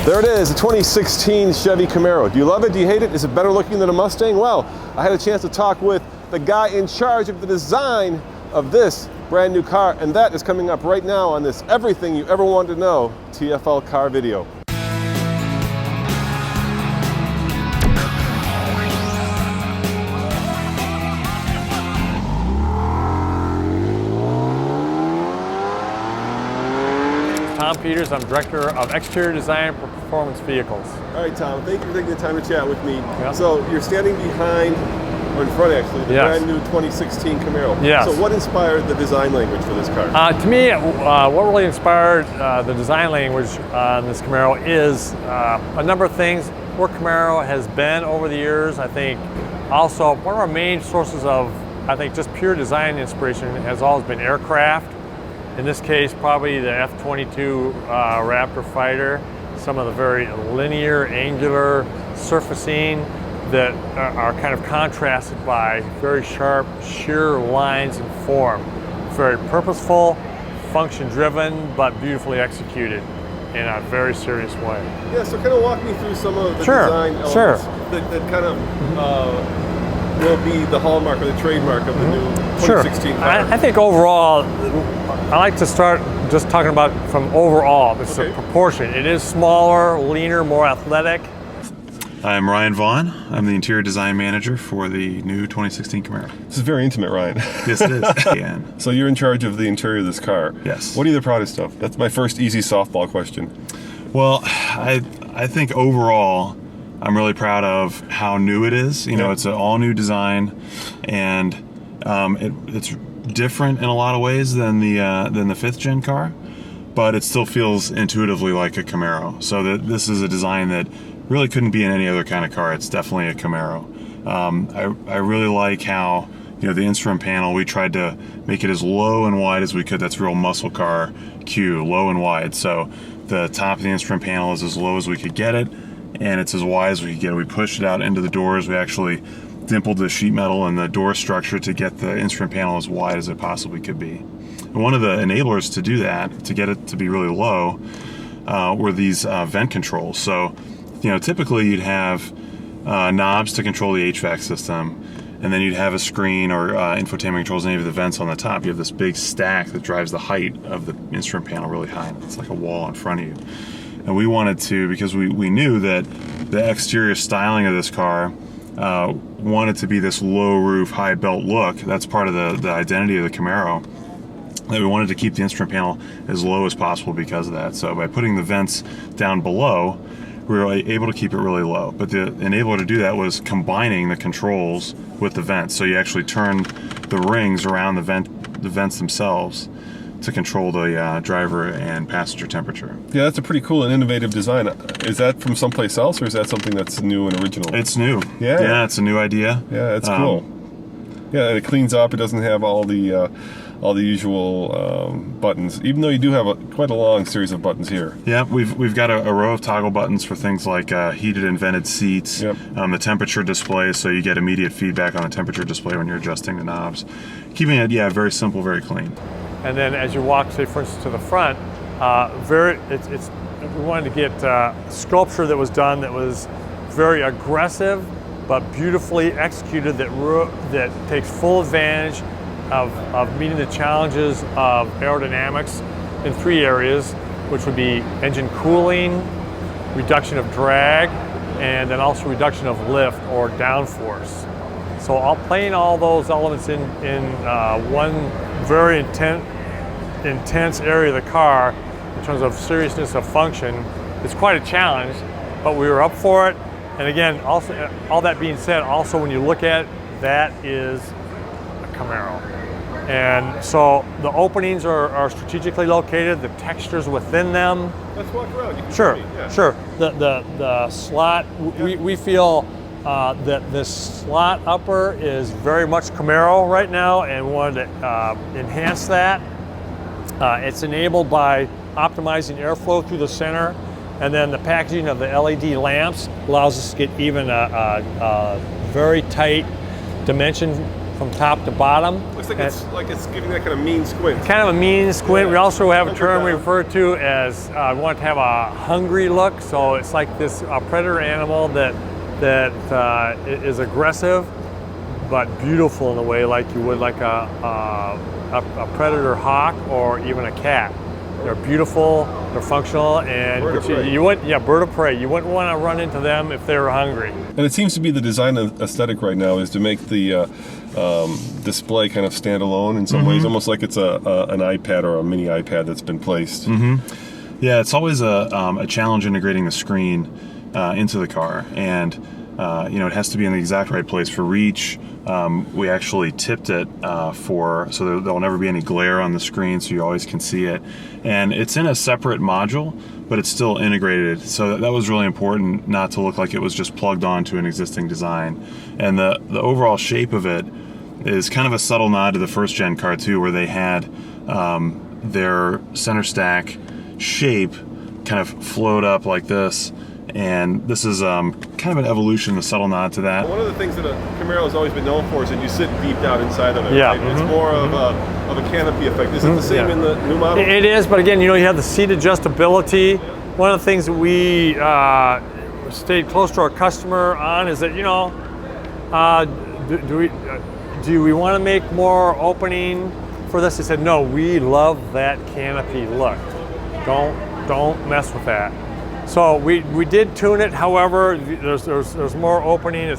There it is, a 2016 Chevy Camaro. Do you love it? Do you hate it? Is it better looking than a Mustang? Well, I had a chance to talk with the guy in charge of the design of this brand new car, and that is coming up right now on this Everything You Ever Wanted to Know TFL car video. Tom Peters, I'm Director of Exterior Design for Performance Vehicles. All right, Tom, thank you for taking the time to chat with me. Yep. So you're standing behind, or in front actually, the Yes. brand new 2016 Camaro. Yes. So what inspired the design language for this car? To me, what really inspired the design language on this Camaro is a number of things. Where Camaro has been over the years, I think also one of our main sources of, I think, just pure design inspiration has always been aircraft. In this case, probably the F-22 Raptor fighter, some of the very linear, angular surfacing that are kind of contrasted by very sharp, sheer lines and form. Very purposeful, function-driven, but beautifully executed in a very serious way. Yeah, so kind of walk me through some of the design elements that kind of will be the hallmark or the trademark of the new 2016 car. I think overall, I like to start just talking about from overall, it's a proportion. It is smaller, leaner, more athletic. I'm Ryan Vaughn. I'm the Interior Design Manager for the new 2016 Camaro. This is very intimate, Ryan. Yes, it is. Yeah. So you're in charge of the interior of this car. Yes. What are you the proudest of? That's my first easy softball question. Well, I think overall, I'm really proud of how new it is. You know, it's an all-new design, and it's different in a lot of ways than the fifth-gen car, but it still feels intuitively like a Camaro. So this is a design that really couldn't be in any other kind of car. It's definitely a Camaro. I really like how, you know, the instrument panel, we tried to make it as low and wide as we could. That's real muscle car cue, low and wide. So the top of the instrument panel is as low as we could get it, and it's as wide as we could get it. We pushed it out into the doors. We actually dimpled the sheet metal and the door structure to get the instrument panel as wide as it possibly could be. And one of the enablers to do that, to get it to be really low, were these vent controls. So, you know, typically you'd have knobs to control the HVAC system, and then you'd have a screen or infotainment controls any of the vents on the top. You have this big stack that drives the height of the instrument panel really high. It's like a wall in front of you. And we wanted to, because we knew that the exterior styling of this car wanted to be this low roof, high belt look. That's part of the identity of the Camaro. That we wanted to keep the instrument panel as low as possible because of that. So by putting the vents down below, we were able to keep it really low. But the enabler to do that was combining the controls with the vents. So you actually turn the rings around the vents themselves to control the driver and passenger temperature. Yeah, that's a pretty cool and innovative design. Is that from someplace else, or is that something that's new and original? It's new. Yeah, it's a new idea. Yeah, it's cool. Yeah, and it cleans up. It doesn't have all the usual buttons, even though you do have quite a long series of buttons here. Yeah, we've got a row of toggle buttons for things like heated and vented seats, the temperature display, so you get immediate feedback on the temperature display when you're adjusting the knobs. Keeping it, very simple, very clean. And then as you walk, say for instance, to the front, we wanted to get sculpture that was done that was very aggressive, but beautifully executed, that takes full advantage of meeting the challenges of aerodynamics in three areas, which would be engine cooling, reduction of drag, and then also reduction of lift or downforce. So playing all those elements in one very intense area of the car in terms of seriousness of function is quite a challenge, but we were up for it. And again, also all that being said, also when you look at it, that is a Camaro. And so the openings are strategically located, the textures within them. Let's walk around. You can Sure, see, yeah. sure. The slot, we feel that this slot upper is very much Camaro right now, and wanted to enhance that. It's enabled by optimizing airflow through the center, and then the packaging of the LED lamps allows us to get even a very tight dimension from top to bottom. Looks like it's giving that kind of mean squint. Kind of a mean squint. We also have a term we down. refer to as we want to have a hungry look. So it's like this predator animal that is aggressive, but beautiful in a way like you would like a predator hawk or even a cat. They're beautiful, they're functional, and bird of prey. you wouldn't, bird of prey. You wouldn't want to run into them if they were hungry. And it seems to be the design aesthetic right now is to make the display kind of stand alone in some ways, almost like it's an iPad or a mini iPad that's been placed. Yeah, it's always a challenge integrating the screen into the car, and you know, it has to be in the exact right place for reach. We actually tipped it so there'll never be any glare on the screen, so you always can see it. And it's in a separate module, but it's still integrated. So that was really important, not to look like it was just plugged onto an existing design. And the overall shape of it is kind of a subtle nod to the first gen car too, where they had their center stack shape kind of float up like this. And this is kind of an evolution, a subtle nod to that. One of the things that a Camaro has always been known for is that you sit deep down inside of it. Yeah. Right? It's more of a canopy effect. Is it the same in the new model? It is, but again, you know, you have the seat adjustability. One of the things that we stayed close to our customer on is that, you know, do we want to make more opening for this? They said, no, we love that canopy look. Don't mess with that. So we did tune it. However, there's more opening. The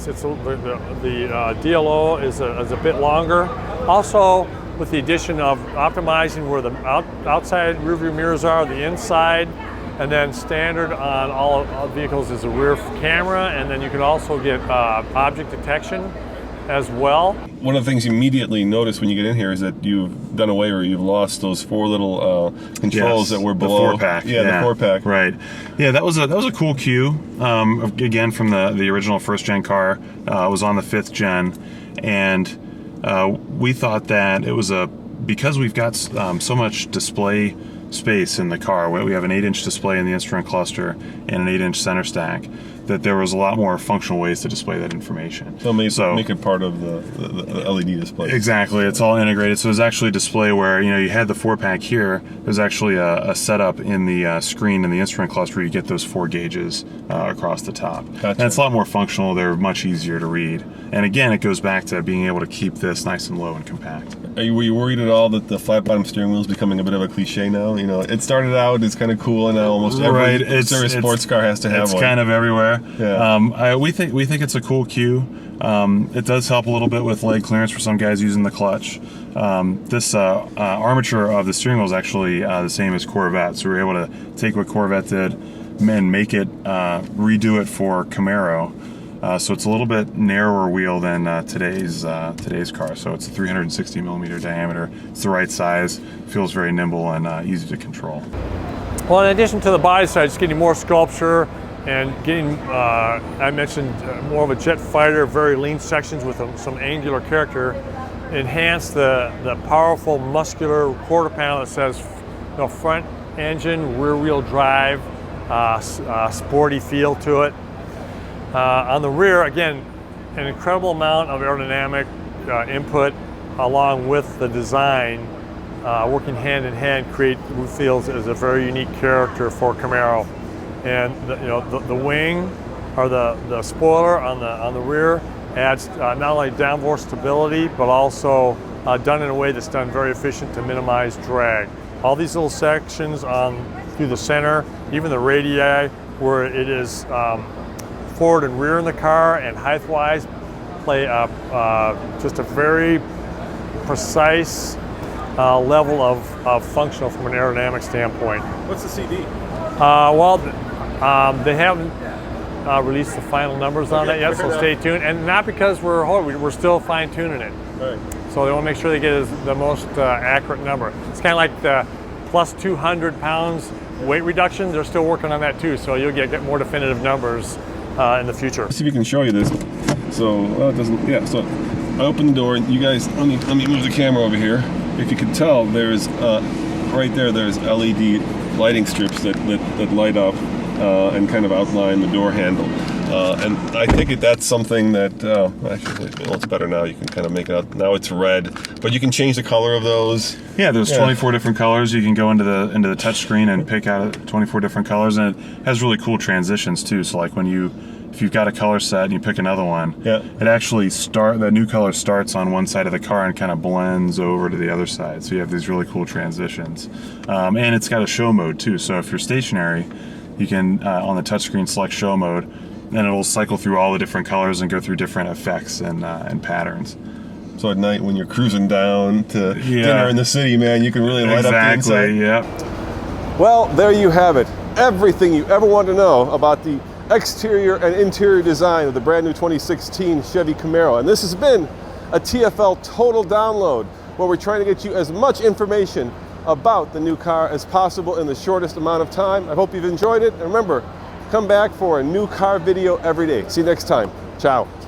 DLO is a bit longer. Also, with the addition of optimizing where the outside rearview mirrors are, the inside, and then standard on all vehicles is a rear camera, and then you can also get object detection as well. One of the things you immediately notice when you get in here is that you've done away or you've lost those four little controls that were below. The 4-pack. Yeah, the 4-pack. Right. Yeah, that was a cool cue. Again, from the original first gen car. It was on the 5th gen, and we thought that it was because we've got so much display space in the car. We have an 8-inch display in the instrument cluster and an 8-inch center stack, that there was a lot more functional ways to display that information. So make it part of the LED display. Exactly, it's all integrated. So there's actually a display where, you know, you had the 4-pack here. There's actually a setup in the screen in the instrument cluster where you get those 4 gauges across the top. Gotcha. And it's a lot more functional. They're much easier to read. And again, it goes back to being able to keep this nice and low and compact. Were you worried at all that the flat bottom steering wheel is becoming a bit of a cliche now? You know, it started out as kind of cool, and now almost every service sports car has to have one. It's kind of everywhere. Yeah. We think it's a cool cue. It does help a little bit with leg clearance for some guys using the clutch. This armature of the steering wheel is actually the same as Corvette, so we were able to take what Corvette did and make it redo it for Camaro. So it's a little bit narrower wheel than today's car. So it's a 360 millimeter diameter. It's the right size, feels very nimble and easy to control. Well, in addition to the body side, just getting more sculpture and getting, I mentioned more of a jet fighter, very lean sections with some angular character, enhance the powerful muscular quarter panel that says, you know, front engine, rear wheel drive, sporty feel to it. On the rear, again, an incredible amount of aerodynamic input along with the design, working hand in hand, create what feels as a very unique character for Camaro. And the wing, or the spoiler on the rear, adds not only downforce stability, but also done in a way that's done very efficient to minimize drag. All these little sections through the center, even the radii, where it is forward and rear in the car and height-wise, play just a very precise level of functional from an aerodynamic standpoint. What's the CD? They haven't released the final numbers on that yet, so stay tuned. And not because we're still fine-tuning it. Right. So they want to make sure they get the most accurate number. It's kind of like the plus 200 pounds weight reduction. They're still working on that too, so you'll get more definitive numbers in the future. Let's see if we can show you this. So it doesn't. Yeah. So I open the door, and you guys. Let me move the camera over here. If you can tell, there's right there. There's LED lighting strips that light up and kind of outline the door handle. And I think that's something that, actually, it's better now. You can kind of make it out. Now it's red, but you can change the color of those. Yeah, there's 24 different colors. You can go into the touch screen and pick out 24 different colors, and it has really cool transitions too. So like if you've got a color set and you pick another one, it actually that new color starts on one side of the car and kind of blends over to the other side. So you have these really cool transitions. And it's got a show mode too. So if you're stationary, you can, on the touchscreen, select show mode, and it'll cycle through all the different colors and go through different effects and patterns. So at night when you're cruising down to dinner in the city, man, you can really light up the inside. Yep. Well, there you have it. Everything you ever want to know about the exterior and interior design of the brand new 2016 Chevy Camaro. And this has been a TFL Total Download, where we're trying to get you as much information about the new car as possible in the shortest amount of time. I hope you've enjoyed it. And remember, come back for a new car video every day. See you next time. Ciao.